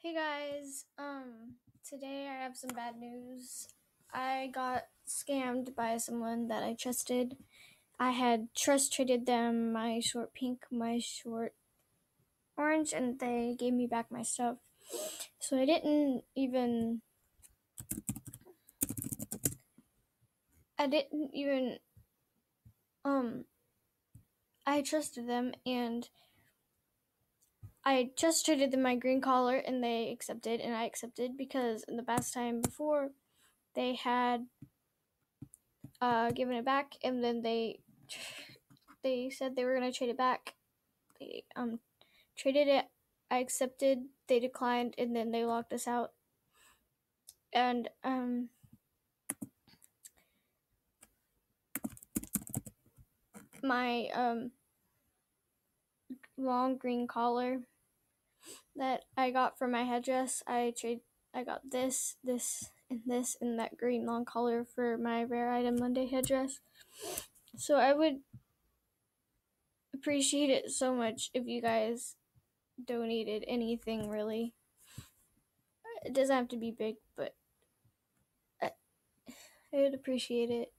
Hey guys, today I have some bad news. I got scammed by someone that I trusted. I had trust traded them my short pink, my short orange, and they gave me back my stuff. So I didn't even, um, I trusted them and I just traded them my green collar and they accepted and I accepted because in the past time before they had given it back, and then they said they were gonna trade it back. They traded it. I accepted. They declined, and then they locked us out. And my long green collar that I got for my headdress, I got this, and that green long collar for my rare item Monday headdress. So I would appreciate it so much if you guys donated anything really. It doesn't have to be big, but I would appreciate it.